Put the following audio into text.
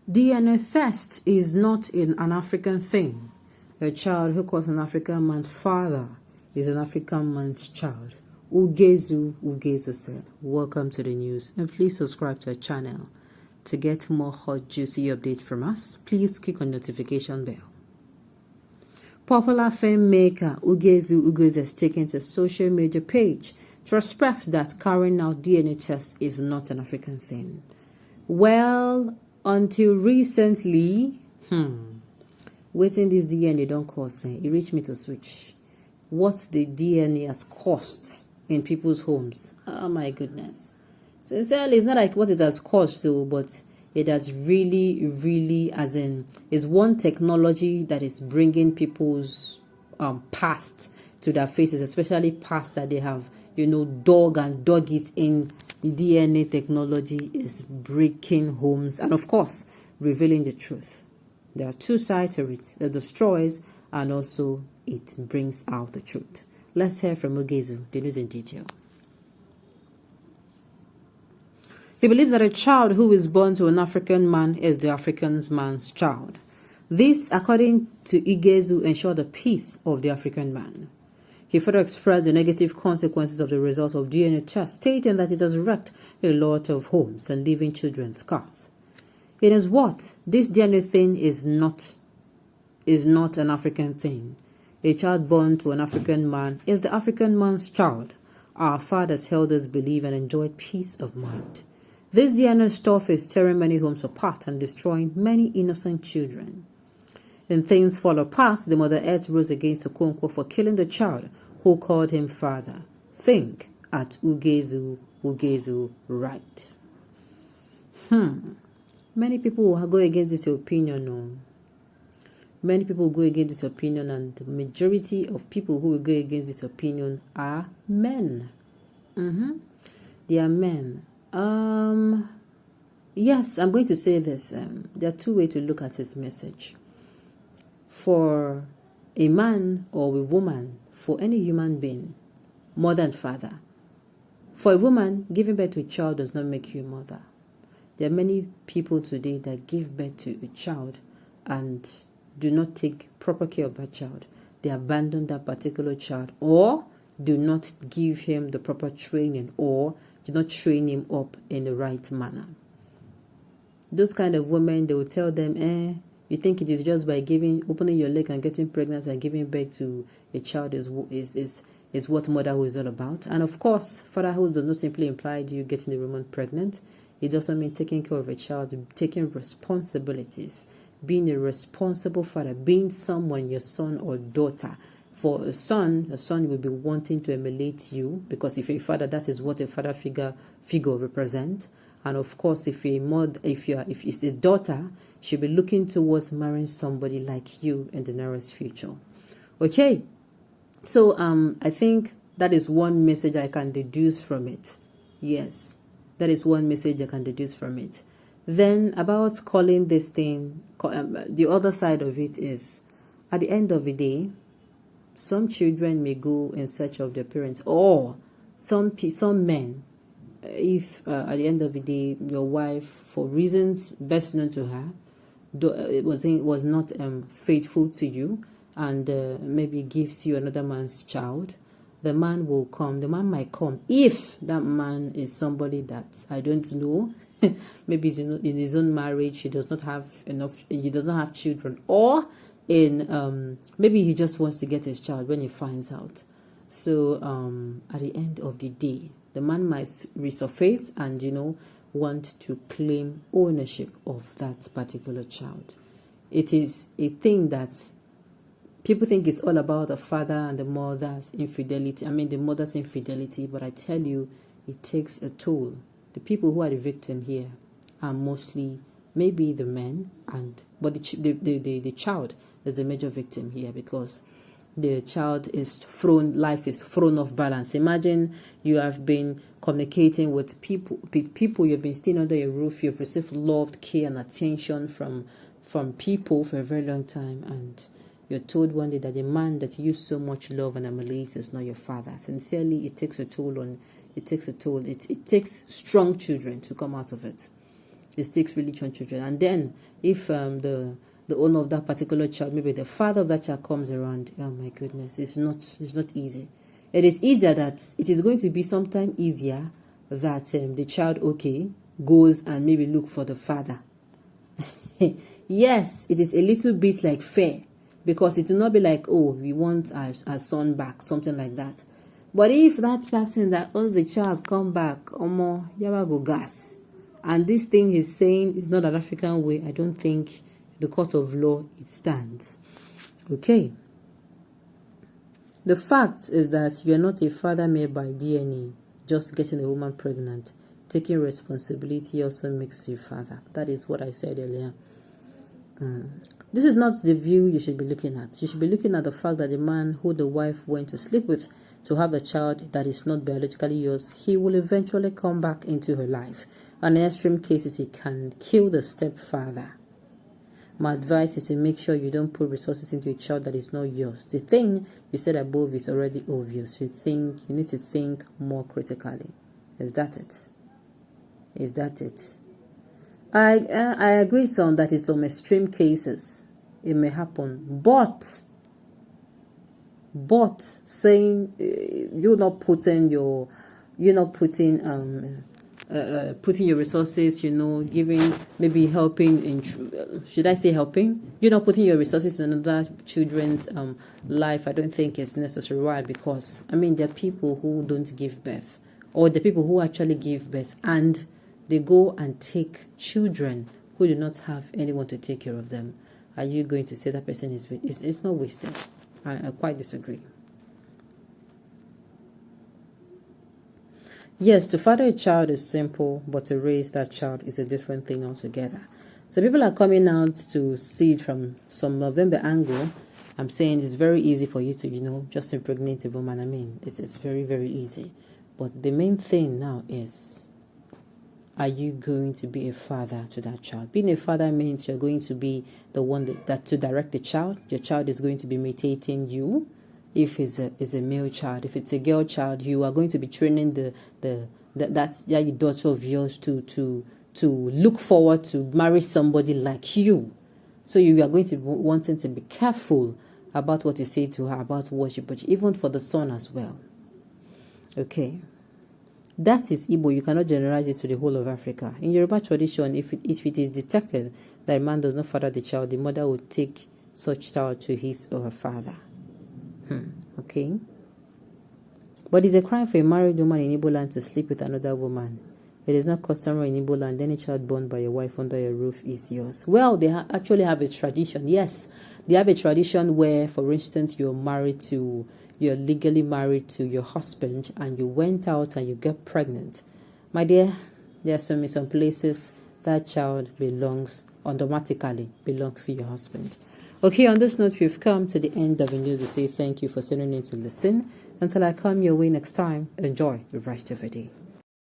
DNA theft is not an African thing. A child who calls an African man's father is an African man's child. Ugezu said. Welcome to the news, and please subscribe to our channel to get more hot, juicy updates from us. Please click on notification bell. Popular filmmaker Ugezu has taken to social media page to express that carrying out DNA tests is not an African thing. Well, until recently, waiting this DNA don't cause it reached me to switch. What the DNA has cost in people's homes. Oh my goodness. Sincerely, it's not like what it has cost though, but it has really, as in, is one technology that is bringing people's past to their faces, especially past that they have, dug it in. The DNA technology is breaking homes and, of course, revealing the truth. There are two sides to it. It destroys and also it brings out the truth. Let's hear from Ugezu, the news in detail. He believes that a child who is born to an African man is the African man's child. This, according to Ugezu, ensures the peace of the African man. He further expressed the negative consequences of the result of DNA tests, stating that it has wrecked a lot of homes and leaving children scarred. It is what? This DNA thing is not an African thing. A child born to an African man is the African man's child. Our fathers held us believe and enjoyed peace of mind. This DNA stuff is tearing many homes apart and destroying many innocent children. When things fall apart, the Mother Earth rose against Okonkwo for killing the child who called him father. Think at Ugezu right. Many people will go against this opinion. No. Many people go against this opinion, and the majority of people who will go against this opinion are men. They are men. Yes, I'm going to say this. There are two ways to look at this message. For a man or a woman, for any human being, mother and father. For a woman, giving birth to a child does not make you a mother. There are many people today that give birth to a child and do not take proper care of that child. They abandon that particular child or do not give him the proper training or do not train him up in the right manner. Those kind of women, they will tell them, you think it is just by opening your leg and getting pregnant and giving birth to a child is what motherhood is all about. And of course, fatherhood does not simply imply you getting a woman pregnant. It does not mean taking care of a child, taking responsibilities, being a responsible father, being someone, your son or daughter. For a son will be wanting to emulate you, because if you're a father, that is what a father figure represents. And of course, if it's a daughter, she'll be looking towards marrying somebody like you in the nearest future. Okay, so I think that is one message I can deduce from it. Yes, that is one message I can deduce from it. Then about calling this thing, the other side of it is, at the end of the day, some children may go in search of their parents, or some men, if at the end of the day your wife, for reasons best known to her, was not faithful to you, and maybe gives you another man's child, the man will come. The man might come if that man is somebody that I don't know. Maybe he's in his own marriage, he does not have children, or in maybe he just wants to get his child when he finds out. So at the end of the day, the man might resurface and want to claim ownership of that particular child. It is a thing that people think it's all about the father and the mother's infidelity. The mother's infidelity, but I tell you, it takes a toll. The people who are the victim here are mostly maybe the men, but the child is the major victim here, because the child life is thrown off balance. Imagine you have been communicating with people, you've been staying under your roof, you've received love, care, and attention from people for a very long time, and you're told one day that the man that you so much love and emulate is not your father. Sincerely, it takes a toll. It takes strong children to come out of it. It takes religion children. And then if the owner of that particular child, maybe the father of that child comes around, oh my goodness, it's not easy. It is easier that it is going to be sometime easier that the child goes and maybe look for the father. Yes, it is a little bit like fair, because it will not be like, oh, we want our son back, something like that. But if that person that owns the child come back, omo, yawa go gas, and this thing he's saying is not an African way, I don't think the court of law it stands. Okay. The fact is that you're not a father made by DNA. Just getting a woman pregnant, taking responsibility also makes you father. That is what I said earlier. This is not the view you should be looking at. You should be looking at the fact that the man who the wife went to sleep with to have a child that is not biologically yours, he will eventually come back into her life. And in extreme cases, he can kill the stepfather. My advice is to make sure you don't put resources into a child that is not yours. The thing you said above is already obvious. You need to think more critically. Is that it? Is that it? I agree, son, that in some extreme cases it may happen, but saying you're not putting your resources, giving, maybe helping in, should I say helping? You're not putting your resources in another children's life. I don't think it's necessary. Why? Because there are people who don't give birth, or the people who actually give birth and they go and take children who do not have anyone to take care of them. Are you going to say that person is it's not wasted? I quite disagree. Yes, to father a child is simple, but to raise that child is a different thing altogether. So people are coming out to see it from some November angle. I'm saying it's very easy for you to, just impregnate a woman. It's very, very easy. But the main thing now is, are you going to be a father to that child? Being a father means you're going to be the one that to direct the child. Your child is going to be imitating you. If it's a male child, if it's a girl child, you are going to be training that's your daughter of yours to look forward to marry somebody like you. So you are going to be wanting to be careful about what you say to her, about what you put, even for the son as well. Okay. That is Igbo. You cannot generalize it to the whole of Africa. In Yoruba tradition, if it is detected that a man does not father the child, the mother would take such child to his or her father. Okay. But it's a crime for a married woman in Igbo land to sleep with another woman. It is not customary in Igbo land. Any child born by your wife under your roof is yours. Well, they actually have a tradition. Yes, they have a tradition where, for instance, you're legally married to your husband and you went out and you get pregnant. My dear, there are some places that child automatically belongs to your husband. Okay, on this note, we've come to the end of the news. We say thank you for tuning in to listen. Until I come your way next time, enjoy the rest of the day.